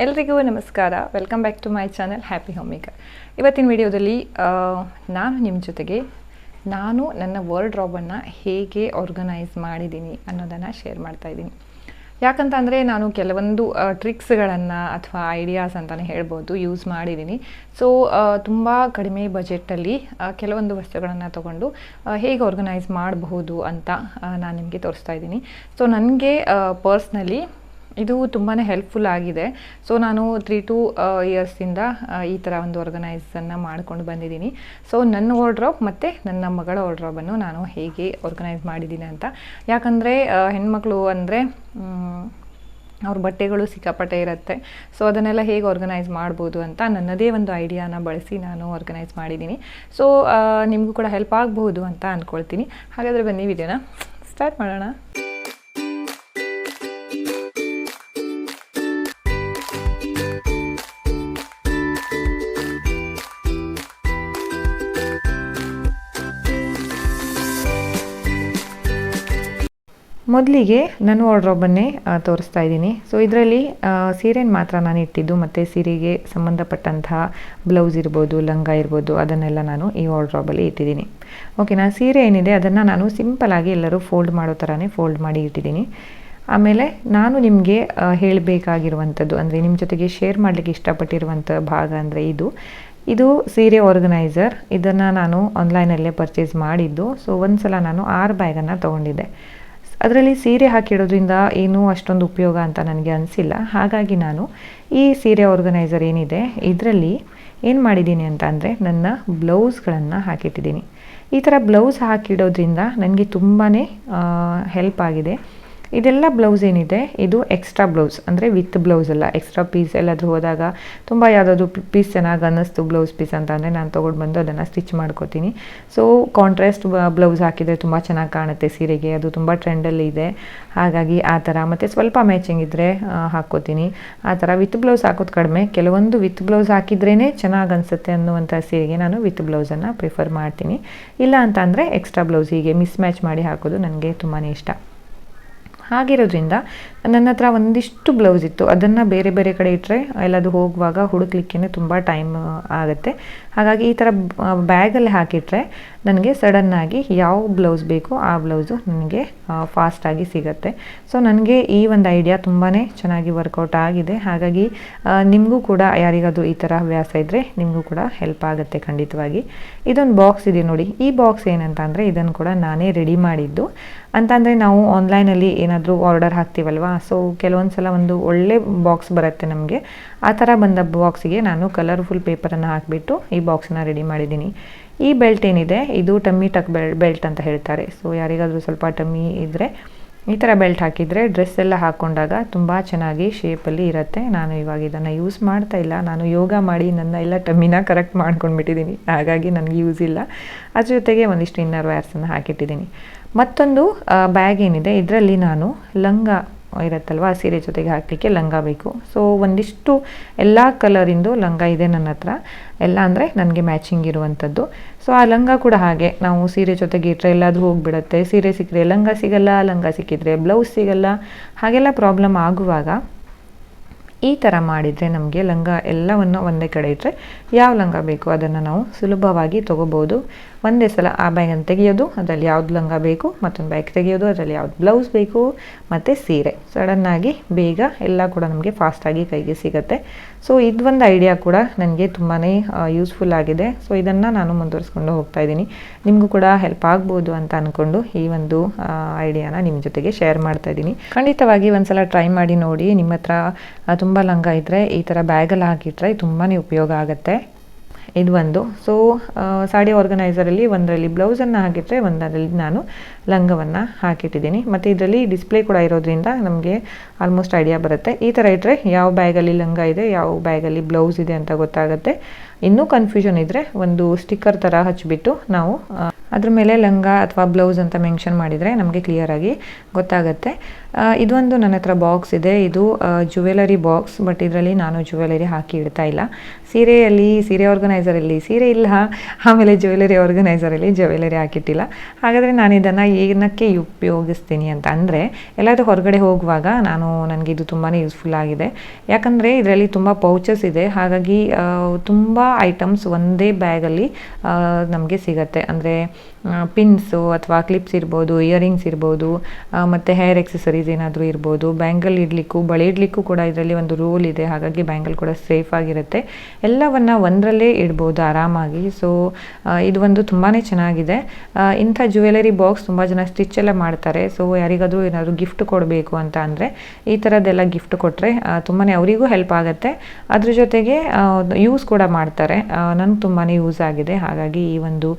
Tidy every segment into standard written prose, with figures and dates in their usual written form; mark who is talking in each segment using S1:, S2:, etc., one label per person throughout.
S1: ಎಲ್ರಿಗೂ ನಮಸ್ಕಾರ. Welcome back to my channel happy homemaker. ಇವತ್ತಿನ ವಿಡಿಯೋದಲ್ಲಿ ನಾನು ನಿಮ್ಮ ಜೊತೆಗೆ ನನ್ನ ವಾರ್ಡ್ರೋಬನ್ನು ಹೇಗೆ ಆರ್ಗನೈಸ್ ಮಾಡಿದ್ದೀನಿ ಅನ್ನೋದನ್ನು ಶೇರ್ ಮಾಡ್ತಾಯಿದ್ದೀನಿ. ಯಾಕಂತಂದರೆ ನಾನು ಕೆಲವೊಂದು ಟ್ರಿಕ್ಸ್ಗಳನ್ನು ಅಥವಾ ಐಡಿಯಾಸ್ ಅಂತಲೇ ಹೇಳ್ಬೋದು ಯೂಸ್ ಮಾಡಿದ್ದೀನಿ. ಸೊ ತುಂಬ ಕಡಿಮೆ ಬಜೆಟಲ್ಲಿ ಕೆಲವೊಂದು ವಸ್ತುಗಳನ್ನು ತೊಗೊಂಡು ಹೇಗೆ ಆರ್ಗನೈಸ್ ಮಾಡಬಹುದು ಅಂತ ನಾನು ನಿಮಗೆ ತೋರಿಸ್ತಾ ಇದ್ದೀನಿ. ಸೊ ನನಗೆ ಪರ್ಸ್ನಲಿ ಇದು ತುಂಬಾ ಹೆಲ್ಪ್ಫುಲ್ ಆಗಿದೆ. ಸೊ ನಾನು 3-2 ಇಯರ್ಸಿಂದ ಈ ಥರ ಒಂದು ಆರ್ಗನೈಸನ್ನು ಮಾಡ್ಕೊಂಡು ಬಂದಿದ್ದೀನಿ. ಸೊ ನನ್ನ ವಾರ್ಡ್ರೋಬ್ ಮತ್ತು ನನ್ನ ಮಗಳ ವಾರ್ಡ್ರೋಬನ್ನು ನಾನು ಹೇಗೆ ಆರ್ಗನೈಸ್ ಮಾಡಿದ್ದೀನಿ ಅಂತ. ಯಾಕಂದರೆ ಹೆಣ್ಮಕ್ಳು ಅಂದರೆ ಅವ್ರ ಬಟ್ಟೆಗಳು ಸಿಕ್ಕಾಪಟ್ಟೆ ಇರುತ್ತೆ. ಸೊ ಅದನ್ನೆಲ್ಲ ಹೇಗೆ ಆರ್ಗನೈಸ್ ಮಾಡ್ಬೋದು ಅಂತ ನನ್ನದೇ ಒಂದು ಐಡಿಯಾನ ಬಳಸಿ ನಾನು ಆರ್ಗನೈಸ್ ಮಾಡಿದ್ದೀನಿ. ಸೊ ನಿಮಗೂ ಕೂಡ ಹೆಲ್ಪ್ ಆಗಬಹುದು ಅಂತ ಅಂದ್ಕೊಳ್ತೀನಿ. ಹಾಗಾದರೆ ಬನ್ನಿ ವಿಡಿಯೋನ ಸ್ಟಾರ್ಟ್ ಮಾಡೋಣ. ಮೊದಲಿಗೆ ನನ್ನ ವಾರ್ಡ್ರೋಬನ್ನೇ ತೋರಿಸ್ತಾ ಇದ್ದೀನಿ. ಸೊ ಇದರಲ್ಲಿ ಸೀರೆನ ಮಾತ್ರ ನಾನು ಇಟ್ಟಿದ್ದು, ಮತ್ತು ಸೀರೆಗೆ ಸಂಬಂಧಪಟ್ಟಂತಹ ಬ್ಲೌಸ್ ಇರ್ಬೋದು, ಲಂಗ ಇರ್ಬೋದು, ಅದನ್ನೆಲ್ಲ ನಾನು ಈ ವಾರ್ಡ್ರೋಬಲ್ಲಿ ಇಟ್ಟಿದ್ದೀನಿ. ಓಕೆನಾ. ಸೀರೆ ಏನಿದೆ ಅದನ್ನು ನಾನು ಸಿಂಪಲಾಗಿ ಎಲ್ಲರೂ ಫೋಲ್ಡ್ ಮಾಡೋ ಥರನೇ ಫೋಲ್ಡ್ ಮಾಡಿ ಇಟ್ಟಿದ್ದೀನಿ. ಆಮೇಲೆ ನಾನು ನಿಮಗೆ ಹೇಳಬೇಕಾಗಿರುವಂಥದ್ದು ಅಂದರೆ ನಿಮ್ಮ ಜೊತೆಗೆ ಶೇರ್ ಮಾಡಲಿಕ್ಕೆ ಇಷ್ಟಪಟ್ಟಿರುವಂಥ ಭಾಗ ಅಂದರೆ ಇದು ಸೀರೆ ಆರ್ಗನೈಸರ್. ಇದನ್ನು ನಾನು ಆನ್ಲೈನಲ್ಲೇ ಪರ್ಚೇಸ್ ಮಾಡಿದ್ದು. ಸೊ ಒಂದು ಸಲ ನಾನು 6 ಬ್ಯಾಗನ್ನು ತೊಗೊಂಡಿದ್ದೆ. ಅದರಲ್ಲಿ ಸೀರೆ ಹಾಕಿಡೋದ್ರಿಂದ ಏನೂ ಅಷ್ಟೊಂದು ಉಪಯೋಗ ಅಂತ ನನಗೆ ಅನಿಸಿಲ್ಲ. ಹಾಗಾಗಿ ನಾನು ಈ ಸೀರೆ ಆರ್ಗನೈಸರ್ ಏನಿದೆ ಇದರಲ್ಲಿ ಏನು ಮಾಡಿದ್ದೀನಿ ಅಂತ ಅಂದರೆ ನನ್ನ ಬ್ಲೌಸ್ಗಳನ್ನು ಹಾಕಿಟ್ಟಿದ್ದೀನಿ. ಈ ಥರ ಬ್ಲೌಸ್ ಹಾಕಿಡೋದ್ರಿಂದ ನನಗೆ ತುಂಬಾ ಹೆಲ್ಪ್ ಆಗಿದೆ. ಇದೆಲ್ಲ ಬ್ಲೌಸ್ ಏನಿದೆ ಇದು ಎಕ್ಸ್ಟ್ರಾ ಬ್ಲೌಸ್, ಅಂದರೆ ವಿತ್ ಬ್ಲೌಸ್ ಅಲ್ಲ, ಎಕ್ಸ್ಟ್ರಾ ಪೀಸ್. ಎಲ್ಲಾದರೂ ಹೋದಾಗ ತುಂಬ ಯಾವುದಾದ್ರು ಪೀಸ್ ಚೆನ್ನಾಗಿ ಅನ್ನಿಸ್ತು ಬ್ಲೌಸ್ ಪೀಸ್ ಅಂತ ಅಂದರೆ ನಾನು ತೊಗೊಂಡು ಬಂದು ಅದನ್ನು ಸ್ಟಿಚ್ ಮಾಡ್ಕೋತೀನಿ. ಸೊ ಕಾಂಟ್ರಾಸ್ಟ್ ಬ್ಲೌಸ್ ಹಾಕಿದರೆ ತುಂಬ ಚೆನ್ನಾಗಿ ಕಾಣುತ್ತೆ ಸೀರೆಗೆ, ಅದು ತುಂಬ ಟ್ರೆಂಡಲ್ಲಿ ಇದೆ. ಹಾಗಾಗಿ ಆ ಥರ, ಮತ್ತು ಸ್ವಲ್ಪ ಮ್ಯಾಚಿಂಗ್ ಇದ್ದರೆ ಹಾಕ್ಕೋತೀನಿ. ಆ ಥರ ವಿತ್ ಬ್ಲೌಸ್ ಹಾಕೋದು ಕಡಿಮೆ, ಕೆಲವೊಂದು ವಿತ್ ಬ್ಲೌಸ್ ಹಾಕಿದ್ರೇ ಚೆನ್ನಾಗಿ ಅನಿಸುತ್ತೆ ಅನ್ನುವಂಥ ಸೀರೆಗೆ ನಾನು ವಿತ್ ಬ್ಲೌಸನ್ನು ಪ್ರಿಫರ್ ಮಾಡ್ತೀನಿ. ಇಲ್ಲ ಅಂತ ಅಂದರೆ ಎಕ್ಸ್ಟ್ರಾ ಬ್ಲೌಸ್ ಹೀಗೆ ಮಿಸ್ ಮ್ಯಾಚ್ ಮಾಡಿ ಹಾಕೋದು ನನಗೆ ತುಂಬಾ ಇಷ್ಟ. ಹಾಗಿರೋದ್ರಿಂದ ನನ್ನ ಹತ್ರ ಒಂದಿಷ್ಟು ಬ್ಲೌಸ್ ಇತ್ತು, ಅದನ್ನು ಬೇರೆ ಬೇರೆ ಕಡೆ ಇಟ್ಟರೆ ಎಲ್ಲದು ಹೋಗುವಾಗ ಹುಡುಕ್ಲಿಕ್ಕೇ ತುಂಬ ಟೈಮ್ ಆಗುತ್ತೆ. ಹಾಗಾಗಿ ಈ ಥರ ಬ್ಯಾಗಲ್ಲಿ ಹಾಕಿಟ್ರೆ ನನಗೆ ಸಡನ್ನಾಗಿ ಯಾವ ಬ್ಲೌಸ್ ಬೇಕೋ ಆ ಬ್ಲೌಸು ನನಗೆ ಫಾಸ್ಟಾಗಿ ಸಿಗುತ್ತೆ. ಸೊ ನನಗೆ ಈ ಒಂದು ಐಡಿಯಾ ತುಂಬಾ ಚೆನ್ನಾಗಿ ವರ್ಕೌಟ್ ಆಗಿದೆ. ಹಾಗಾಗಿ ನಿಮಗೂ ಕೂಡ ಯಾರಿಗಾದರೂ ಈ ಥರ ಹವ್ಯಾಸ ಇದ್ದರೆ ನಿಮಗೂ ಕೂಡ ಹೆಲ್ಪ್ ಆಗುತ್ತೆ ಖಂಡಿತವಾಗಿ. ಇದೊಂದು ಬಾಕ್ಸ್ ಇದೆ ನೋಡಿ. ಈ ಬಾಕ್ಸ್ ಏನಂತ ಅಂದರೆ ಇದನ್ನು ಕೂಡ ನಾನೇ ರೆಡಿ ಮಾಡಿದ್ದು. ಅಂತಂದರೆ ನಾವು ಆನ್ಲೈನಲ್ಲಿ ಏನಾದರೂ ಆರ್ಡರ್ ಹಾಕ್ತೀವಲ್ವ, ಸೊ ಕೆಲವೊಂದು ಸಲ ಒಂದು ಒಳ್ಳೆ ಬಾಕ್ಸ್ ಬರುತ್ತೆ ನಮಗೆ. ಆ ಥರ ಬಂದ ಬಾಕ್ಸಿಗೆ ನಾನು ಕಲರ್ಫುಲ್ ಪೇಪರನ್ನು ಹಾಕಿಬಿಟ್ಟು ಈ ಬಾಕ್ಸನ್ನು ರೆಡಿ ಮಾಡಿದ್ದೀನಿ. ಈ ಬೆಲ್ಟ್ ಏನಿದೆ ಇದು ಟಮ್ಮಿ ಟಕ್ ಬೆಲ್ಟ್ ಅಂತ ಹೇಳ್ತಾರೆ. ಸೊ ಯಾರಿಗಾದರೂ ಸ್ವಲ್ಪ ಟಮ್ಮಿ ಇದ್ದರೆ ಈ ಥರ ಬೆಲ್ಟ್ ಹಾಕಿದರೆ ಡ್ರೆಸ್ ಎಲ್ಲ ಹಾಕ್ಕೊಂಡಾಗ ತುಂಬ ಚೆನ್ನಾಗಿ ಶೇಪಲ್ಲಿ ಇರುತ್ತೆ. ನಾನು ಇವಾಗ ಇದನ್ನು ಯೂಸ್ ಮಾಡ್ತಾ ಇಲ್ಲ, ನಾನು ಯೋಗ ಮಾಡಿ ನನ್ನ ಎಲ್ಲ ಟಮ್ಮಿನ ಕರೆಕ್ಟ್ ಮಾಡ್ಕೊಂಡ್ಬಿಟ್ಟಿದ್ದೀನಿ. ಹಾಗಾಗಿ ನನಗೆ ಯೂಸ್ ಇಲ್ಲ. ಅದ್ರ ಜೊತೆಗೆ ಒಂದಿಷ್ಟು ಇನ್ನರ್ ವ್ಯಾರ್ಸನ್ನು ಹಾಕಿಟ್ಟಿದ್ದೀನಿ. ಮತ್ತೊಂದು ಬ್ಯಾಗ್ ಏನಿದೆ ಇದರಲ್ಲಿ ನಾನು ಲಂಗ ಇರುತ್ತಲ್ವ, ಸೀರೆ ಜೊತೆಗೆ ಹಾಕಲಿಕ್ಕೆ ಲಂಗ ಬೇಕು. ಸೊ ಒಂದಿಷ್ಟು ಎಲ್ಲ ಕಲರಿಂದು ಲಂಗ ಇದೆ ನನ್ನ ಹತ್ರ, ಎಲ್ಲ ಅಂದರೆ ನನಗೆ ಮ್ಯಾಚಿಂಗ್ ಇರುವಂಥದ್ದು. ಸೊ ಆ ಲಂಗ ಕೂಡ ಹಾಗೆ ನಾವು ಸೀರೆ ಜೊತೆಗೆ ಇಟ್ಟರೆ ಎಲ್ಲಾದರೂ ಹೋಗಿಬಿಡುತ್ತೆ. ಸೀರೆ ಸಿಕ್ಕರೆ ಲಂಗ ಸಿಗಲ್ಲ, ಲಂಗ ಸಿಕ್ಕಿದ್ರೆ ಬ್ಲೌಸ್ ಸಿಗಲ್ಲ. ಹಾಗೆಲ್ಲ ಪ್ರಾಬ್ಲಮ್ ಆಗುವಾಗ ಈ ಥರ ಮಾಡಿದರೆ ನಮಗೆ ಲಂಗ ಎಲ್ಲವನ್ನು ಒಂದೇ ಕಡೆ ಇಟ್ಟರೆ ಯಾವ ಲಂಗ ಬೇಕು ಅದನ್ನು ನಾವು ಸುಲಭವಾಗಿ ತೊಗೋಬೋದು. ಒಂದೇ ಸಲ ಆ ಬ್ಯಾಗನ್ನು ತೆಗೆಯೋದು, ಅದರಲ್ಲಿ ಯಾವ್ದು ಲಂಗ ಬೇಕು, ಮತ್ತೊಂದು ಬ್ಯಾಗ್ ತೆಗೆಯೋದು, ಅದರಲ್ಲಿ ಯಾವ್ದು ಬ್ಲೌಸ್ ಬೇಕು, ಮತ್ತು ಸೀರೆ ಸಡನ್ನಾಗಿ ಬೇಗ ಎಲ್ಲ ಕೂಡ ನಮಗೆ ಫಾಸ್ಟಾಗಿ ಕೈಗೆ ಸಿಗುತ್ತೆ. ಸೊ ಇದೊಂದು ಐಡಿಯಾ ಕೂಡ ನನಗೆ ತುಂಬಾ ಯೂಸ್ಫುಲ್ ಆಗಿದೆ. ಸೊ ಇದನ್ನು ನಾನು ಮುಂದುವರಿಸ್ಕೊಂಡು ಹೋಗ್ತಾ ಇದ್ದೀನಿ. ನಿಮಗೂ ಕೂಡ ಹೆಲ್ಪ್ ಆಗ್ಬೋದು ಅಂತ ಅಂದ್ಕೊಂಡು ಈ ಒಂದು ಐಡಿಯಾನ ನಿಮ್ಮ ಜೊತೆಗೆ ಶೇರ್ ಮಾಡ್ತಾ ಇದ್ದೀನಿ. ಖಂಡಿತವಾಗಿ ಒಂದ್ಸಲ ಟ್ರೈ ಮಾಡಿ ನೋಡಿ. ನಿಮ್ಮ ಹತ್ರ ತುಂಬ ಲಂಗ ಇದ್ದರೆ ಈ ಥರ ಬ್ಯಾಗಲ್ಲಿ ಹಾಕಿಟ್ರೆ ತುಂಬಾ ಉಪಯೋಗ ಆಗುತ್ತೆ. ಇದು ಒಂದು. ಸೊ ಸಾಡಿ ಆರ್ಗನೈಸರಲ್ಲಿ ಒಂದರಲ್ಲಿ ಬ್ಲೌಸನ್ನು ಹಾಕಿಟ್ರೆ ಒಂದರಲ್ಲಿ ನಾನು ಲಂಗವನ್ನು ಹಾಕಿಟ್ಟಿದ್ದೀನಿ. ಮತ್ತು ಇದರಲ್ಲಿ ಡಿಸ್ಪ್ಲೇ ಕೂಡ ಇರೋದ್ರಿಂದ ನಮಗೆ ಆಲ್ಮೋಸ್ಟ್ ಐಡಿಯಾ ಬರುತ್ತೆ. ಈ ಥರ ಇಟ್ಟರೆ ಯಾವ ಬ್ಯಾಗಲ್ಲಿ ಲಂಗ ಇದೆ, ಯಾವ ಬ್ಯಾಗಲ್ಲಿ ಬ್ಲೌಸ್ ಇದೆ ಅಂತ ಗೊತ್ತಾಗುತ್ತೆ. ಇನ್ನೂ ಕನ್ಫ್ಯೂಷನ್ ಇದ್ದರೆ ಒಂದು ಸ್ಟಿಕ್ಕರ್ ಥರ ಹಚ್ಚಿಬಿಟ್ಟು ನಾವು ಅದ್ರ ಮೇಲೆ ಲಂಗ ಅಥವಾ ಬ್ಲೌಸ್ ಅಂತ ಮೆನ್ಷನ್ ಮಾಡಿದರೆ ನಮಗೆ ಕ್ಲಿಯರಾಗಿ ಗೊತ್ತಾಗುತ್ತೆ. ಇದೊಂದು ನನ್ನ ಹತ್ರ ಬಾಕ್ಸ್ ಇದೆ. ಇದು ಜುವೆಲರಿ ಬಾಕ್ಸ್, ಬಟ್ ಇದರಲ್ಲಿ ನಾನು ಜುವೆಲರಿ ಹಾಕಿ ಇಡ್ತಾ ಇಲ್ಲ. ಸೀರೆ ಆರ್ಗನೈಸರಲ್ಲಿ ಸೀರೆ ಇಲ್ಲ, ಆಮೇಲೆ ಜ್ಯುವೆಲರಿ ಆರ್ಗನೈಸರಲ್ಲಿ ಜ್ಯುವೆಲರಿ ಹಾಕಿಟ್ಟಿಲ್ಲ. ಹಾಗಾದರೆ ನಾನು ಇದನ್ನು ಏನಕ್ಕೆ ಉಪಯೋಗಿಸ್ತೀನಿ ಅಂತ ಅಂದರೆ, ಎಲ್ಲಾದರೂ ಹೊರಗಡೆ ಹೋಗುವಾಗ ನನಗೆ ಇದು ತುಂಬಾ ಯೂಸ್ಫುಲ್ ಆಗಿದೆ. ಯಾಕಂದರೆ ಇದರಲ್ಲಿ ತುಂಬ ಪೌಚಸ್ ಇದೆ, ಹಾಗಾಗಿ ತುಂಬ ಐಟಮ್ಸ್ ಒಂದೇ ಬ್ಯಾಗಲ್ಲಿ ನಮಗೆ ಸಿಗತ್ತೆ. ಅಂದರೆ ಪಿನ್ಸು ಅಥವಾ ಕ್ಲಿಪ್ಸ್ ಇರ್ಬೋದು, ಇಯರಿಂಗ್ಸ್ ಇರ್ಬೋದು, ಮತ್ತು ಹೇರ್ ಎಕ್ಸೆಸರೀಸ್ ಏನಾದರೂ ಇರ್ಬೋದು, ಬ್ಯಾಂಗಲ್ ಇಡಲಿಕ್ಕೂ ಬಳೆ ಇಡಲಿಕ್ಕೂ ಕೂಡ ಇದರಲ್ಲಿ ಒಂದು ರೋಲ್ ಇದೆ. ಹಾಗಾಗಿ ಬ್ಯಾಂಗಲ್ ಕೂಡ ಸೇಫ್ ಆಗಿರುತ್ತೆ. ಎಲ್ಲವನ್ನು ಒಂದರಲ್ಲೇ ಇಡ್ಬೋದು ಆರಾಮಾಗಿ. ಸೊ ಇದು ಒಂದು ತುಂಬಾ ಚೆನ್ನಾಗಿದೆ. ಇಂಥ ಜ್ಯುವೆಲರಿ ಬಾಕ್ಸ್ ತುಂಬ ಜನ ಸ್ಟಿಚ್ ಎಲ್ಲ ಮಾಡ್ತಾರೆ. ಸೊ ಯಾರಿಗಾದರೂ ಏನಾದರೂ ಗಿಫ್ಟ್ ಕೊಡಬೇಕು ಅಂತ ಅಂದರೆ ಈ ಥರದ್ದೆಲ್ಲ ಗಿಫ್ಟ್ ಕೊಟ್ಟರೆ ತುಂಬಾ ಅವರಿಗೂ ಹೆಲ್ಪ್ ಆಗುತ್ತೆ. ಅದ್ರ ಜೊತೆಗೆ ಯೂಸ್ ಕೂಡ ಮಾಡ್ತಾರೆ. ನನಗೆ ತುಂಬಾ ಯೂಸ್ ಆಗಿದೆ. ಹಾಗಾಗಿ ಈ ಒಂದು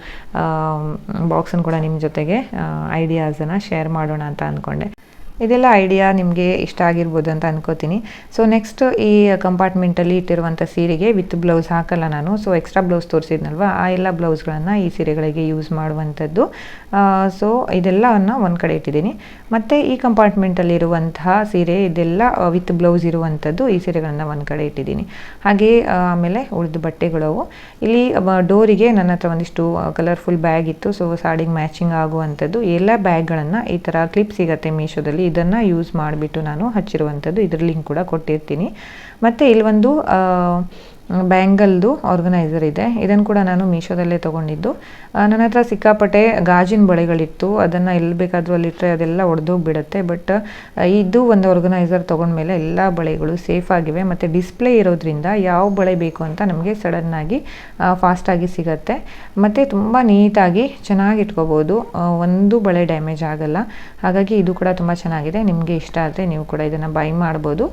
S1: ಬಾಕ್ಸನ್ನು ಕೂಡ ನಿಮ್ಮ ಜೊತೆಗೆ ಐಡಿಯಾಸನ್ನು ಶೇರ್ ಮಾಡೋಣ ಅಂತ ಅಂದ್ಕೊಂಡೆ. ಇದೆಲ್ಲ ಐಡಿಯಾ ನಿಮಗೆ ಇಷ್ಟ ಆಗಿರ್ಬೋದು ಅಂತ ಅನ್ಕೋತೀನಿ. ಸೊ ನೆಕ್ಸ್ಟ್ ಈ ಕಂಪಾರ್ಟ್ಮೆಂಟಲ್ಲಿ ಇಟ್ಟಿರುವಂಥ ಸೀರೆಗೆ ವಿತ್ ಬ್ಲೌಸ್ ಹಾಕಲ್ಲ ನಾನು. ಸೊ ಎಕ್ಸ್ಟ್ರಾ ಬ್ಲೌಸ್ ತೋರಿಸಿದ್ನಲ್ವ, ಆ ಎಲ್ಲ ಬ್ಲೌಸ್ಗಳನ್ನು ಈ ಸೀರೆಗಳಿಗೆ ಯೂಸ್ ಮಾಡುವಂಥದ್ದು. ಸೊ ಇದೆಲ್ಲವನ್ನು ಒಂದು ಕಡೆ ಇಟ್ಟಿದ್ದೀನಿ. ಮತ್ತು ಈ ಕಂಪಾರ್ಟ್ಮೆಂಟಲ್ಲಿರುವಂತಹ ಸೀರೆ ಇದೆಲ್ಲ ವಿತ್ ಬ್ಲೌಸ್ ಇರುವಂಥದ್ದು, ಈ ಸೀರೆಗಳನ್ನು ಒಂದು ಕಡೆ ಇಟ್ಟಿದ್ದೀನಿ. ಹಾಗೆ ಆಮೇಲೆ ಉಳಿದ ಬಟ್ಟೆಗಳು ಇಲ್ಲಿ ಡೋರಿಗೆ ನನ್ನ ಹತ್ರ ಒಂದಿಷ್ಟು ಕಲರ್ಫುಲ್ ಬ್ಯಾಗ್ ಇತ್ತು. ಸೊ ಸಾಡಿಗೆ ಮ್ಯಾಚಿಂಗ್ ಆಗುವಂಥದ್ದು ಎಲ್ಲ ಬ್ಯಾಗ್ಗಳನ್ನು ಈ ಥರ ಕ್ಲಿಪ್ ಸಿಗುತ್ತೆ ಮೀಶೋದಲ್ಲಿ, ಇದನ್ನು ಯೂಸ್ ಮಾಡಿಬಿಟ್ಟು ನಾನು ಹಚ್ಚಿರುವಂಥದ್ದು. ಇದ್ರ ಲಿಂಕ್ ಕೂಡ ಕೊಟ್ಟಿರ್ತೀನಿ. ಮತ್ತು ಇಲ್ಲೊಂದು ಬ್ಯಾಂಗಲ್ದು ಆರ್ಗನೈಸರ್ ಇದೆ. ಇದನ್ನು ಕೂಡ ನಾನು ಮೀಶೋದಲ್ಲೇ ತೊಗೊಂಡಿದ್ದು. ನನ್ನ ಹತ್ರ ಸಿಕ್ಕಾಪಟ್ಟೆ ಗಾಜಿನ ಬಳೆಗಳಿತ್ತು. ಅದನ್ನು ಎಲ್ಲಿ ಬೇಕಾದರೂ ಅಲ್ಲಿಟ್ಟರೆ ಅದೆಲ್ಲ ಒಡೆದೋಗ್ಬಿಡುತ್ತೆ. ಬಟ್ ಇದು ಒಂದು ಆರ್ಗನೈಸರ್ ತೊಗೊಂಡ್ಮೇಲೆ ಎಲ್ಲ ಬಳೆಗಳು ಸೇಫ್ ಆಗಿವೆ. ಮತ್ತು ಡಿಸ್ಪ್ಲೇ ಇರೋದ್ರಿಂದ ಯಾವ ಬಳೆ ಬೇಕು ಅಂತ ನಮಗೆ ಸಡನ್ನಾಗಿ ಫಾಸ್ಟಾಗಿ ಸಿಗುತ್ತೆ. ಮತ್ತು ತುಂಬ ನೀಟಾಗಿ ಚೆನ್ನಾಗಿ ಇಟ್ಕೋಬೋದು. ಒಂದು ಬಳೆ ಡ್ಯಾಮೇಜ್ ಆಗಲ್ಲ. ಹಾಗಾಗಿ ಇದು ಕೂಡ ತುಂಬ ಚೆನ್ನಾಗಿದೆ. ನಿಮಗೆ ಇಷ್ಟ ಆದರೆ ನೀವು ಕೂಡ ಇದನ್ನು ಬೈ ಮಾಡ್ಬೋದು.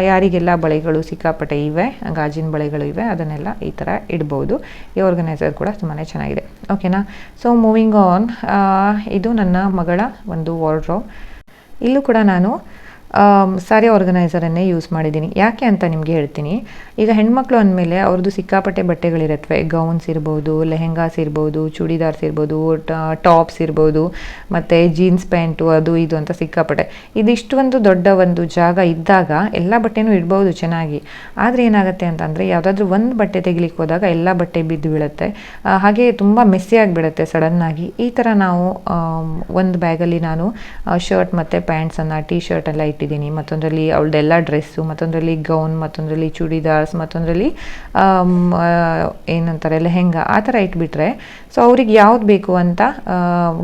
S1: ಯಾರಿಗೆಲ್ಲ ಬಳೆಗಳು ಸಿಕ್ಕಾಪಟ್ಟೆ ಇವೆ, ಗಾಜಿನ ಬಳೆಗಳು ಇವೆ, ಅದನ್ನೆಲ್ಲ ಈ ಥರ ಇಡ್ಬೋದು. ಈ ಆರ್ಗನೈಸರ್ ಕೂಡ ತುಂಬಾ ಚೆನ್ನಾಗಿದೆ. ಓಕೆನಾ? ಸೊ ಮೂವಿಂಗ್ ಆನ್, ಇದು ನನ್ನ ಮಗಳ ಒಂದು ವಾರ್ಡ್ರೋಬ್. ಇಲ್ಲೂ ಕೂಡ ನಾನು ಸಾರಿ ಆರ್ಗನೈಸರನ್ನೇ ಯೂಸ್ ಮಾಡಿದ್ದೀನಿ. ಯಾಕೆ ಅಂತ ನಿಮಗೆ ಹೇಳ್ತೀನಿ. ಈಗ ಹೆಣ್ಮಕ್ಳು ಅಂದಮೇಲೆ ಅವ್ರದ್ದು ಸಿಕ್ಕಾಪಟ್ಟೆ ಬಟ್ಟೆಗಳಿರುತ್ತವೆ. ಗೌನ್ಸ್ ಇರ್ಬೋದು, ಲೆಹೆಂಗಾಸ್ ಇರ್ಬೋದು, ಚೂಡಿದಾರ್ಸ್ ಇರ್ಬೋದು, ಟಾಪ್ಸ್ ಇರ್ಬೋದು, ಮತ್ತು ಜೀನ್ಸ್ ಪ್ಯಾಂಟು ಅದು ಇದು ಅಂತ ಸಿಕ್ಕಾಪಟ್ಟೆ. ಇದಿಷ್ಟು ಒಂದು ದೊಡ್ಡ ಒಂದು ಜಾಗ ಇದ್ದಾಗ ಎಲ್ಲ ಬಟ್ಟೆನೂ ಇಡ್ಬೋದು ಚೆನ್ನಾಗಿ. ಆದರೆ ಏನಾಗುತ್ತೆ ಅಂತಂದರೆ ಯಾವುದಾದ್ರೂ ಒಂದು ಬಟ್ಟೆ ತೆಗಿಲಿಕ್ಕೆ ಹೋದಾಗ ಎಲ್ಲ ಬಟ್ಟೆ ಬಿದ್ದು ಬೀಳುತ್ತೆ. ಹಾಗೆ ತುಂಬ ಮೆಸ್ಸಿ ಆಗಿಬಿಡುತ್ತೆ ಸಡನ್ನಾಗಿ. ಈ ಥರ ನಾವು ಒಂದು ಬ್ಯಾಗಲ್ಲಿ ನಾನು ಶರ್ಟ್ ಮತ್ತು ಪ್ಯಾಂಟ್ಸನ್ನು, ಟೀ ಶರ್ಟ್ ಎಲ್ಲ ಇಟ್ಟಿದ್ದೀನಿ. ಮತ್ತೊಂದರಲ್ಲಿ ಅವಳದೆಲ್ಲ ಡ್ರೆಸ್ಸು, ಮತ್ತೊಂದರಲ್ಲಿ ಗೌನ್, ಮತ್ತೊಂದರಲ್ಲಿ ಚೂಡಿದಾರ್ಸ್, ಮತ್ತೊಂದರಲ್ಲಿ ಏನಂತಾರೆ ಲೆಹೆಂಗಾ, ಆ ಥರ ಇಟ್ಬಿಟ್ರೆ ಸೊ ಅವ್ರಿಗೆ ಯಾವ್ದು ಬೇಕು ಅಂತ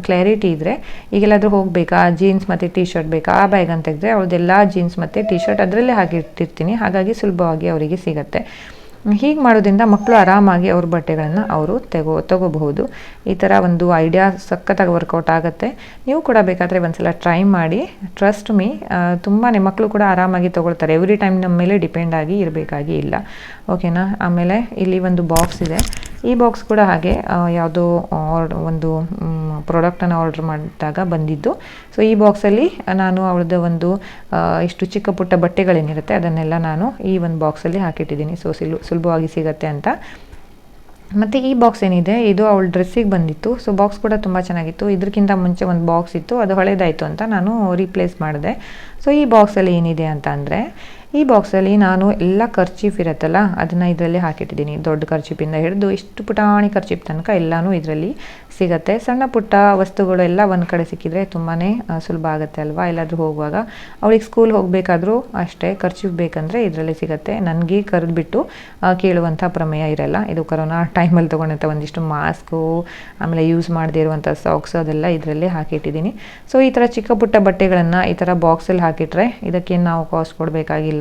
S1: ಕ್ಲಾರಿಟಿ ಇದ್ದರೆ, ಈಗೆಲ್ಲಾದರೂ ಹೋಗಬೇಕಾ, ಜೀನ್ಸ್ ಮತ್ತು ಟೀ ಶರ್ಟ್ ಬೇಕಾ, ಆ ಬ್ಯಾಗ್ ಅಂತ ತೆಗೆದ್ರೆ ಅವ್ರದ್ದೆಲ್ಲ ಜೀನ್ಸ್ ಮತ್ತು ಟೀ ಶರ್ಟ್ ಅದರಲ್ಲೇ ಹಾಕಿಟ್ಟಿರ್ತೀನಿ. ಹಾಗಾಗಿ ಸುಲಭವಾಗಿ ಅವರಿಗೆ ಸಿಗುತ್ತೆ. ಹೀಗೆ ಮಾಡೋದ್ರಿಂದ ಮಕ್ಕಳು ಆರಾಮಾಗಿ ಅವ್ರ ಬಟ್ಟೆಗಳನ್ನು ಅವರು ತಗೋಬಹುದು. ಈ ಥರ ಒಂದು ಐಡಿಯಾ ಸಖತ್ತಾಗಿ ವರ್ಕೌಟ್ ಆಗುತ್ತೆ. ನೀವು ಕೂಡ ಬೇಕಾದರೆ ಒಂದ್ಸಲ ಟ್ರೈ ಮಾಡಿ. ಟ್ರಸ್ಟ್ ಮೀ, ತುಂಬಾ ಮಕ್ಕಳು ಕೂಡ ಆರಾಮಾಗಿ ತೊಗೊಳ್ತಾರೆ. ಎವ್ರಿ ಟೈಮ್ ನಮ್ಮ ಮೇಲೆ ಡಿಪೆಂಡ್ ಆಗಿ ಇರಬೇಕಾಗಿ ಇಲ್ಲ. ಓಕೆನಾ? ಆಮೇಲೆ ಇಲ್ಲಿ ಒಂದು ಬಾಕ್ಸ್ ಇದೆ. ಈ ಬಾಕ್ಸ್ ಕೂಡ ಹಾಗೆ ಯಾವುದೋ ಒಂದು ಪ್ರಾಡಕ್ಟನ್ನು ಆರ್ಡ್ರ್ ಮಾಡಿದಾಗ ಬಂದಿದ್ದು. ಸೊ ಈ ಬಾಕ್ಸಲ್ಲಿ ನಾನು ಅವಳದ್ದು ಒಂದು ಇಷ್ಟು ಚಿಕ್ಕ ಪುಟ್ಟ ಬಟ್ಟೆಗಳೇನಿರುತ್ತೆ ಅದನ್ನೆಲ್ಲ ನಾನು ಈ ಒಂದು ಬಾಕ್ಸಲ್ಲಿ ಹಾಕಿಟ್ಟಿದ್ದೀನಿ. ಸೊ ಸುಲಭವಾಗಿ ಸಿಗುತ್ತೆ ಅಂತ. ಮತ್ತು ಈ ಬಾಕ್ಸ್ ಏನಿದೆ ಇದು ಅವಳ ಡ್ರೆಸ್ಸಿಗೆ ಬಂದಿತ್ತು. ಸೊ ಬಾಕ್ಸ್ ಕೂಡ ತುಂಬ ಚೆನ್ನಾಗಿತ್ತು. ಇದಕ್ಕಿಂತ ಮುಂಚೆ ಒಂದು ಬಾಕ್ಸ್ ಇತ್ತು, ಅದು ಹಳೇದಾಯಿತು ಅಂತ ನಾನು ರೀಪ್ಲೇಸ್ ಮಾಡಿದೆ. ಸೊ ಈ ಬಾಕ್ಸಲ್ಲಿ ಏನಿದೆ ಅಂತ ಅಂದರೆ, ಈ ಬಾಕ್ಸಲ್ಲಿ ನಾನು ಎಲ್ಲ ಖರ್ಚೀಫ್ ಇರುತ್ತಲ್ಲ ಅದನ್ನು ಇದರಲ್ಲಿ ಹಾಕಿಟ್ಟಿದ್ದೀನಿ. ದೊಡ್ಡ ಖರ್ಚೀಪಿಂದ ಹಿಡಿದು ಇಷ್ಟು ಪುಟಾಣಿ ಖರ್ಚೀಪ್ ತನಕ ಎಲ್ಲನೂ ಇದರಲ್ಲಿ ಸಿಗುತ್ತೆ. ಸಣ್ಣ ಪುಟ್ಟ ವಸ್ತುಗಳು ಎಲ್ಲ ಒಂದು ಕಡೆ ಸಿಕ್ಕಿದರೆ ತುಂಬಾ ಸುಲಭ ಆಗುತ್ತೆ ಅಲ್ವಾ? ಎಲ್ಲಾದರೂ ಹೋಗುವಾಗ ಅವಳಿಗೆ ಸ್ಕೂಲ್ ಹೋಗಬೇಕಾದ್ರೂ ಅಷ್ಟೇ, ಖರ್ಚೀಫ್ ಬೇಕಂದರೆ ಇದರಲ್ಲಿ ಸಿಗುತ್ತೆ. ನನಗೆ ಕರೆದುಬಿಟ್ಟು ಕೇಳುವಂಥ ಪ್ರಮೇಯ ಇರಲ್ಲ. ಇದು ಕೊರೋನಾ ಟೈಮಲ್ಲಿ ತೊಗೊಂಡಂಥ ಒಂದಿಷ್ಟು ಮಾಸ್ಕು, ಆಮೇಲೆ ಯೂಸ್ ಮಾಡದೇ ಇರುವಂಥ ಸಾಕ್ಸ್, ಅದೆಲ್ಲ ಇದರಲ್ಲೇ ಹಾಕಿಟ್ಟಿದ್ದೀನಿ. ಸೊ ಈ ಥರ ಚಿಕ್ಕ ಪುಟ್ಟ ಬಟ್ಟೆಗಳನ್ನು ಈ ಥರ ಬಾಕ್ಸಲ್ಲಿ ಹಾಕಿಟ್ರೆ ಇದಕ್ಕೇನು ನಾವು ಕಾಸ್ಟ್ ಕೊಡಬೇಕಾಗಿಲ್ಲ.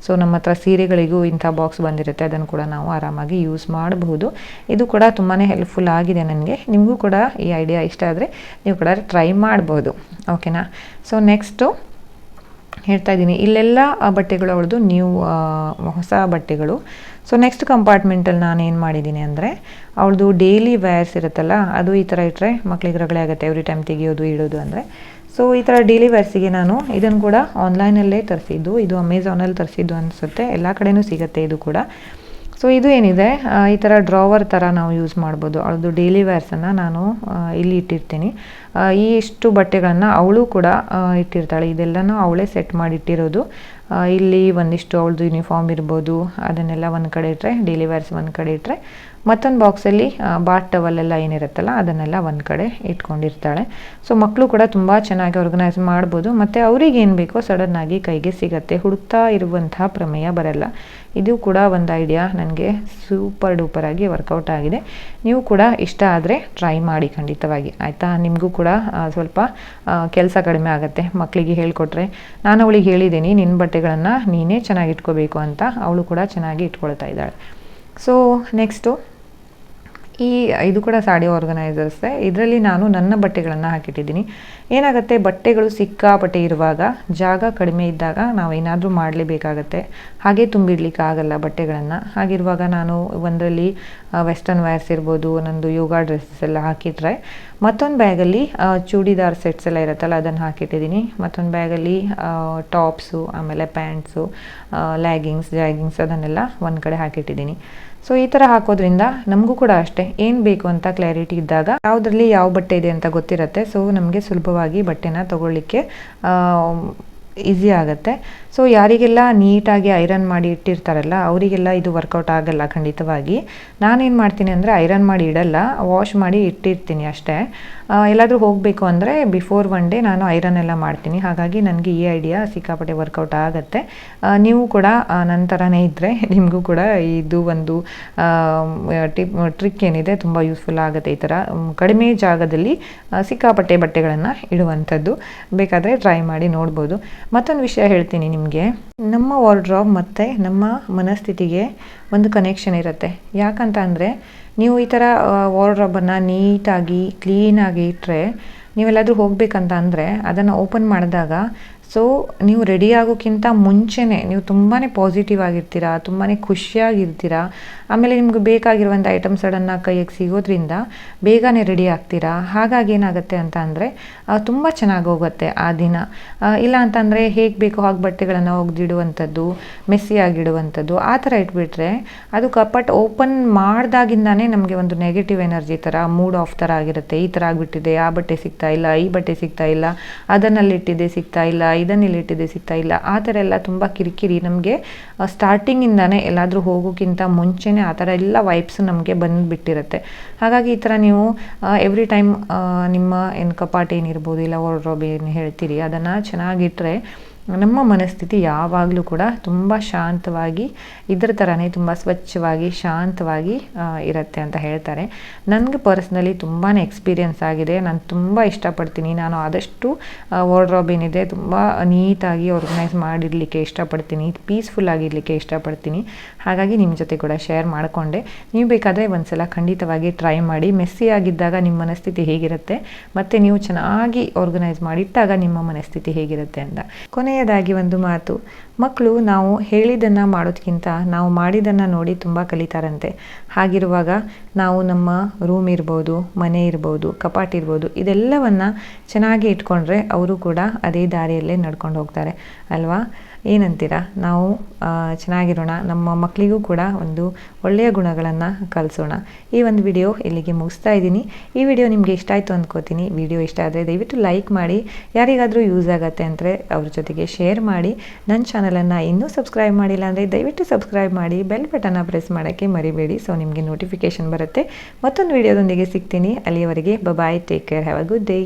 S1: ಸೊ ನಮ್ಮ ಹತ್ರ ಸೀರೆಗಳಿಗೂ ಇಂಥ ಬಾಕ್ಸ್ ಬಂದಿರುತ್ತೆ, ಅದನ್ನು ಕೂಡ ನಾವು ಆರಾಮಾಗಿ ಯೂಸ್ ಮಾಡಬಹುದು. ಇದು ಕೂಡ ತುಂಬಾ ಹೆಲ್ಪ್ಫುಲ್ ಆಗಿದೆ ನನಗೆ. ನಿಮಗೂ ಕೂಡ ಈ ಐಡಿಯಾ ಇಷ್ಟ ಆದರೆ ನೀವು ಕೂಡ ಟ್ರೈ ಮಾಡ್ಬೋದು. ಓಕೆನಾ? ಸೊ ನೆಕ್ಸ್ಟು ಹೇಳ್ತಾ ಇದ್ದೀನಿ, ಇಲ್ಲೆಲ್ಲ ಬಟ್ಟೆಗಳು ಅವಳದು ಹೊಸ ಬಟ್ಟೆಗಳು. ಸೊ ನೆಕ್ಸ್ಟ್ ಕಂಪಾರ್ಟ್ಮೆಂಟಲ್ಲಿ ನಾನು ಏನು ಮಾಡಿದ್ದೀನಿ ಅಂದರೆ, ಅವಳದು ಡೈಲಿ ವೇರ್ಸ್ ಇರುತ್ತಲ್ಲ ಅದು ಈ ಥರ ಇಟ್ಟರೆ ಮಕ್ಳಿಗೆ ರಗಳೆ ಆಗುತ್ತೆ ಎವ್ರಿ ಟೈಮ್ ತೆಗಿಯೋದು ಇಡೋದು ಅಂದರೆ. ಸೊ ಈ ಥರ ಡೈಲಿ ವೇರ್ಸಿಗೆ ನಾನು ಇದನ್ನು ಕೂಡ ಆನ್ಲೈನಲ್ಲೇ ತರಿಸಿದ್ದು. ಇದು ಅಮೆಝಾನಲ್ಲಿ ತರಿಸಿದ್ದು ಅನಿಸುತ್ತೆ, ಎಲ್ಲ ಕಡೆಯೂ ಸಿಗುತ್ತೆ ಇದು ಕೂಡ. ಸೊ ಇದು ಏನಿದೆ ಈ ಥರ ಡ್ರಾವರ್ ಥರ ನಾವು ಯೂಸ್ ಮಾಡ್ಬೋದು. ಅವಳದು ಡೈಲಿ ವೇರ್ಸನ್ನು ನಾನು ಇಲ್ಲಿ ಇಟ್ಟಿರ್ತೀನಿ. ಇಷ್ಟು ಬಟ್ಟೆಗಳನ್ನು ಅವಳು ಕೂಡ ಇಟ್ಟಿರ್ತಾಳೆ. ಇದೆಲ್ಲನೂ ಅವಳೇ ಸೆಟ್ ಮಾಡಿಟ್ಟಿರೋದು. ಇಲ್ಲಿ ಒಂದಿಷ್ಟು ಅವಳದು ಯೂನಿಫಾರ್ಮ್ ಇರ್ಬೋದು, ಅದನ್ನೆಲ್ಲ ಒಂದು ಕಡೆ ಇಟ್ಟರೆ, ಡೈಲಿ ವೇರ್ಸ್ ಒಂದು ಕಡೆ ಇಟ್ಟರೆ, ಮತ್ತೊಂದು ಬಾಕ್ಸಲ್ಲಿ ಬಾತ್ ಟವಲೆಲ್ಲ ಏನಿರುತ್ತಲ್ಲ ಅದನ್ನೆಲ್ಲ ಒಂದು ಕಡೆ ಇಟ್ಕೊಂಡಿರ್ತಾಳೆ. ಸೊ ಮಕ್ಕಳು ಕೂಡ ತುಂಬ ಚೆನ್ನಾಗಿ ಆರ್ಗನೈಸ್ ಮಾಡ್ಬೋದು, ಮತ್ತು ಅವ್ರಿಗೆ ಏನು ಬೇಕೋ ಸಡನ್ನಾಗಿ ಕೈಗೆ ಸಿಗತ್ತೆ, ಹುಡುಕ್ತಾ ಇರುವಂತಹ ಪ್ರಮೇಯ ಬರಲ್ಲ. ಇದು ಕೂಡ ಒಂದು ಐಡಿಯಾ ನನಗೆ ಸೂಪರ್ ಡೂಪರಾಗಿ ವರ್ಕೌಟ್ ಆಗಿದೆ. ನೀವು ಕೂಡ ಇಷ್ಟ ಆದರೆ ಟ್ರೈ ಮಾಡಿ ಖಂಡಿತವಾಗಿ, ಆಯಿತಾ? ನಿಮಗೂ ಕೂಡ ಸ್ವಲ್ಪ ಕೆಲಸ ಕಡಿಮೆ ಆಗುತ್ತೆ. ಮಕ್ಕಳಿಗೆ ಹೇಳಿಕೊಟ್ರೆ, ನಾನು ಅವಳಿಗೆ ಹೇಳಿದ್ದೀನಿ ನಿನ್ನ ಬಟ್ಟೆಗಳನ್ನು ನೀನೇ ಚೆನ್ನಾಗಿ ಇಟ್ಕೋಬೇಕು ಅಂತ, ಅವಳು ಕೂಡ ಚೆನ್ನಾಗಿ ಇಟ್ಕೊಳ್ತಾ ಇದ್ದಾಳೆ. ಸೊ ನೆಕ್ಸ್ಟು ಇದು ಕೂಡ ಸಾಡಿ ಆರ್ಗನೈಸರ್ಸೇ. ಇದರಲ್ಲಿ ನಾನು ನನ್ನ ಬಟ್ಟೆಗಳನ್ನು ಹಾಕಿಟ್ಟಿದ್ದೀನಿ. ಏನಾಗುತ್ತೆ, ಬಟ್ಟೆಗಳು ಸಿಕ್ಕಾಪಟ್ಟೆ ಇರುವಾಗ, ಜಾಗ ಕಡಿಮೆ ಇದ್ದಾಗ ನಾವು ಏನಾದರೂ ಮಾಡಲೇಬೇಕಾಗತ್ತೆ. ಹಾಗೆ ತುಂಬಿಡ್ಲಿಕ್ಕೆ ಆಗಲ್ಲ ಬಟ್ಟೆಗಳನ್ನು. ಹಾಗಿರುವಾಗ ನಾನು ಒಂದರಲ್ಲಿ ವೆಸ್ಟರ್ನ್ ವೇರ್ಸ್ ಇರ್ಬೋದು, ನಂದು ಯೋಗ ಡ್ರೆಸ್ಸಸ್ ಎಲ್ಲ ಹಾಕಿಟ್ರೆ, ಮತ್ತೊಂದು ಬ್ಯಾಗಲ್ಲಿ ಚೂಡಿದಾರ್ ಸೆಟ್ಸ್ ಎಲ್ಲ ಇರುತ್ತಲ್ಲ ಅದನ್ನು ಹಾಕಿಟ್ಟಿದ್ದೀನಿ. ಮತ್ತೊಂದು ಬ್ಯಾಗಲ್ಲಿ ಟಾಪ್ಸು, ಆಮೇಲೆ ಪ್ಯಾಂಟ್ಸು, ಲ್ಯಾಗಿಂಗ್ಸ್, ಜಾಗಿಂಗ್ಸ್ ಅದನ್ನೆಲ್ಲ ಒಂದು ಕಡೆ ಹಾಕಿಟ್ಟಿದ್ದೀನಿ. ಸೊ ಈ ಥರ ಹಾಕೋದ್ರಿಂದ ನಮಗೂ ಕೂಡ ಅಷ್ಟೇ, ಏನು ಬೇಕು ಅಂತ ಕ್ಲಾರಿಟಿ ಇದ್ದಾಗ ಯಾವುದರಲ್ಲಿ ಯಾವ ಬಟ್ಟೆ ಇದೆ ಅಂತ ಗೊತ್ತಿರುತ್ತೆ. ಸೊ ನಮಗೆ ಸುಲಭವಾಗಿ ಬಟ್ಟೆನ ತೊಗೊಳ್ಳಿಕ್ಕೆ ಈಸಿ ಆಗುತ್ತೆ. ಸೊ ಯಾರಿಗೆಲ್ಲ ನೀಟಾಗಿ ಐರನ್ ಮಾಡಿ ಇಟ್ಟಿರ್ತಾರಲ್ಲ ಅವರಿಗೆಲ್ಲ ಇದು ವರ್ಕೌಟ್ ಆಗಲ್ಲ ಖಂಡಿತವಾಗಿ. ನಾನೇನು ಮಾಡ್ತೀನಿ ಅಂದರೆ ಐರನ್ ಮಾಡಿ ಇಡಲ್ಲ, ವಾಶ್ ಮಾಡಿ ಇಟ್ಟಿರ್ತೀನಿ ಅಷ್ಟೇ. ಎಲ್ಲಾದರೂ ಹೋಗಬೇಕು ಅಂದರೆ ಬಿಫೋರ್ ಒನ್ ಡೇ ನಾನು ಐರನ್ ಎಲ್ಲ ಮಾಡ್ತೀನಿ. ಹಾಗಾಗಿ ನನಗೆ ಈ ಐಡಿಯಾ ಸಿಕ್ಕಾಪಟ್ಟೆ ವರ್ಕೌಟ್ ಆಗುತ್ತೆ. ನೀವು ಕೂಡ ನನ್ನ ಥರನೇ ಇದ್ದರೆ ನಿಮಗೂ ಕೂಡ ಇದು ಒಂದು ಟ್ರಿಕ್ ಏನಿದೆ ತುಂಬ ಯೂಸ್ಫುಲ್ ಆಗುತ್ತೆ. ಈ ಥರ ಕಡಿಮೆ ಜಾಗದಲ್ಲಿ ಸಿಕ್ಕಾಪಟ್ಟೆ ಬಟ್ಟೆಗಳನ್ನು ಇಡುವಂಥದ್ದು ಬೇಕಾದರೆ ಟ್ರೈ ಮಾಡಿ ನೋಡ್ಬೋದು. ಮತ್ತೊಂದು ವಿಷಯ ಹೇಳ್ತೀನಿ ನಿಮಗೆ, ನಮ್ಮ ವಾರ್ಡ್ರೋಬ್ ಮತ್ತು ನಮ್ಮ ಮನಸ್ಥಿತಿಗೆ ಒಂದು ಕನೆಕ್ಷನ್ ಇರುತ್ತೆ. ಯಾಕಂತ ಅಂದರೆ ನೀವು ಈ ಥರ ವಾರ್ಡ್ರೋಬನ್ನು ನೀಟಾಗಿ ಕ್ಲೀನಾಗಿ ಇಟ್ಟರೆ, ನೀವೆಲ್ಲಾದರೂ ಹೋಗಬೇಕಂತ ಅಂದರೆ ಅದನ್ನು ಓಪನ್ ಮಾಡಿದಾಗ ಸೊ ನೀವು ರೆಡಿ ಆಗೋಕ್ಕಿಂತ ಮುಂಚೆನೇ ನೀವು ತುಂಬಾ ಪಾಸಿಟಿವ್ ಆಗಿರ್ತೀರಾ, ತುಂಬಾ ಖುಷಿಯಾಗಿರ್ತೀರಾ. ಆಮೇಲೆ ನಿಮ್ಗೆ ಬೇಕಾಗಿರುವಂಥ ಐಟಮ್ ಸಡನ್ನ ಕೈಗೆ ಸಿಗೋದ್ರಿಂದ ಬೇಗನೆ ರೆಡಿ ಆಗ್ತೀರಾ. ಹಾಗಾಗಿ ಏನಾಗುತ್ತೆ ಅಂತ ಅಂದರೆ ತುಂಬ ಚೆನ್ನಾಗಿ ಹೋಗುತ್ತೆ ಆ ದಿನ. ಇಲ್ಲ ಅಂತಂದರೆ ಹೇಗೆ ಬೇಕೋ ಹಾಗೆ ಬಟ್ಟೆಗಳನ್ನು ಒಗೆದಿಡುವಂಥದ್ದು, ಮೆಸ್ಸಿಯಾಗಿಡುವಂಥದ್ದು ಆ ಥರ ಇಟ್ಬಿಟ್ರೆ ಅದು ಕಪಟ್ ಓಪನ್ ಮಾಡಿದಾಗಿಂದಾನೇ ನಮಗೆ ಒಂದು ನೆಗೆಟಿವ್ ಎನರ್ಜಿ ಥರ, ಮೂಡ್ ಆಫ್ ಥರ ಆಗಿರುತ್ತೆ. ಈ ಥರ ಆಗಿಬಿಟ್ಟಿದೆ, ಆ ಬಟ್ಟೆ ಸಿಗ್ತಾ ಇಲ್ಲ, ಈ ಬಟ್ಟೆ ಸಿಗ್ತಾ ಇಲ್ಲ, ಅದನ್ನಲ್ಲಿಟ್ಟಿದ್ದೆ ಸಿಗ್ತಾ ಇಲ್ಲ, ಇದನ್ನಿಲ್ಲಿಟ್ಟಿದ್ದೆ ಸಿಗ್ತಾ ಇಲ್ಲ, ಆ ಥರ ಎಲ್ಲ ತುಂಬ ಕಿರಿಕಿರಿ ನಮಗೆ ಸ್ಟಾರ್ಟಿಂಗಿಂದಾನೇ ಎಲ್ಲಾದರೂ ಹೋಗೋಕ್ಕಿಂತ ಮುಂಚೆನೇ ಆ ಥರ ಎಲ್ಲ ವೈಬ್ಸ್ ನಮಗೆ ಬಂದುಬಿಟ್ಟಿರುತ್ತೆ. ಹಾಗಾಗಿ ಈ ಥರ ನೀವು ಎವ್ರಿ ಟೈಮ್ ನಿಮ್ಮ ಏನು ಕಪಾಟ್ ಏನಿರ್ಬೋದು, ಇಲ್ಲ ವಾರ್ಡ್ರೋಬ್ ಏನು ಹೇಳ್ತೀರಿ ಅದನ್ನು ಚೆನ್ನಾಗಿಟ್ಟರೆ ನಮ್ಮ ಮನಸ್ಥಿತಿ ಯಾವಾಗಲೂ ಕೂಡ ತುಂಬ ಶಾಂತವಾಗಿ, ಇದರ ಥರನೇ ತುಂಬ ಸ್ವಚ್ಛವಾಗಿ ಶಾಂತವಾಗಿ ಇರುತ್ತೆ ಅಂತ ಹೇಳ್ತಾರೆ. ನನಗೆ ಪರ್ಸ್ನಲಿ ತುಂಬಾ ಎಕ್ಸ್ಪೀರಿಯನ್ಸ್ ಆಗಿದೆ. ನಾನು ತುಂಬ ಇಷ್ಟಪಡ್ತೀನಿ. ನಾನು ಆದಷ್ಟು ವಾರ್ಡ್ರೋಬ್ ಏನಿದೆ ತುಂಬ ನೀಟಾಗಿ ಆರ್ಗನೈಸ್ ಮಾಡಿಡಲಿಕ್ಕೆ ಇಷ್ಟಪಡ್ತೀನಿ, ಪೀಸ್ಫುಲ್ ಆಗಿರಲಿಕ್ಕೆ ಇಷ್ಟಪಡ್ತೀನಿ. ಹಾಗಾಗಿ ನಿಮ್ಮ ಜೊತೆ ಕೂಡ ಶೇರ್ ಮಾಡಿಕೊಂಡೆ. ನೀವು ಬೇಕಾದರೆ ಒಂದ್ಸಲ ಖಂಡಿತವಾಗಿ ಟ್ರೈ ಮಾಡಿ. ಮೆಸ್ಸಿ ಆಗಿದ್ದಾಗ ನಿಮ್ಮ ಮನಸ್ಥಿತಿ ಹೇಗಿರುತ್ತೆ ಮತ್ತು ನೀವು ಚೆನ್ನಾಗಿ ಆರ್ಗನೈಸ್ ಮಾಡಿಟ್ಟಾಗ ನಿಮ್ಮ ಮನಸ್ಥಿತಿ ಹೇಗಿರುತ್ತೆ ಅಂತ. ಕೊನೆಯದಾಗಿ ಒಂದು ಮಾತು, ಮಕ್ಕಳು ನಾವು ಹೇಳಿದ್ದನ್ನು ಮಾಡೋದಕ್ಕಿಂತ ನಾವು ಮಾಡಿದ್ದನ್ನು ನೋಡಿ ತುಂಬ ಕಲಿತಾರಂತೆ. ಹಾಗಿರುವಾಗ ನಾವು ನಮ್ಮ ರೂಮ್ ಇರ್ಬೋದು, ಮನೆ ಇರ್ಬೋದು, ಕಪಾಟ್ ಇರ್ಬೋದು, ಇದೆಲ್ಲವನ್ನು ಚೆನ್ನಾಗಿ ಇಟ್ಕೊಂಡ್ರೆ ಅವರು ಕೂಡ ಅದೇ ದಾರಿಯಲ್ಲೇ ನಡ್ಕೊಂಡು ಹೋಗ್ತಾರೆ ಅಲ್ವಾ? ಏನಂತೀರಾ? ನಾವು ಚೆನ್ನಾಗಿರೋಣ, ನಮ್ಮ ಮಕ್ಕಳಿಗೂ ಕೂಡ ಒಂದು ಒಳ್ಳೆಯ ಗುಣಗಳನ್ನು ಕಲಿಸೋಣ. ಈ ಒಂದು ವಿಡಿಯೋ ಇಲ್ಲಿಗೆ ಮುಗಿಸ್ತಾ ಇದ್ದೀನಿ. ಈ ವಿಡಿಯೋ ನಿಮಗೆ ಇಷ್ಟ ಆಯಿತು ಅಂದ್ಕೋತೀನಿ. ವಿಡಿಯೋ ಇಷ್ಟ ಆದರೆ ದಯವಿಟ್ಟು ಲೈಕ್ ಮಾಡಿ, ಯಾರಿಗಾದರೂ ಯೂಸ್ ಆಗುತ್ತೆ ಅಂದರೆ ಅವ್ರ ಜೊತೆಗೆ ಶೇರ್ ಮಾಡಿ. ನನ್ನ ಚಾನಲನ್ನು ಇನ್ನೂ ಸಬ್ಸ್ಕ್ರೈಬ್ ಮಾಡಿಲ್ಲ ಅಂದರೆ ದಯವಿಟ್ಟು ಸಬ್ಸ್ಕ್ರೈಬ್ ಮಾಡಿ, ಬೆಲ್ ಬಟನ್ನ ಪ್ರೆಸ್ ಮಾಡೋಕ್ಕೆ ಮರಿಬೇಡಿ. ಸೊ ನಿಮಗೆ ನೋಟಿಫಿಕೇಷನ್ ಬರುತ್ತೆ. ಮತ್ತೊಂದು ವಿಡಿಯೋದೊಂದಿಗೆ ಸಿಗ್ತೀನಿ. ಅಲ್ಲಿಯವರೆಗೆ bye, take care, have a good day.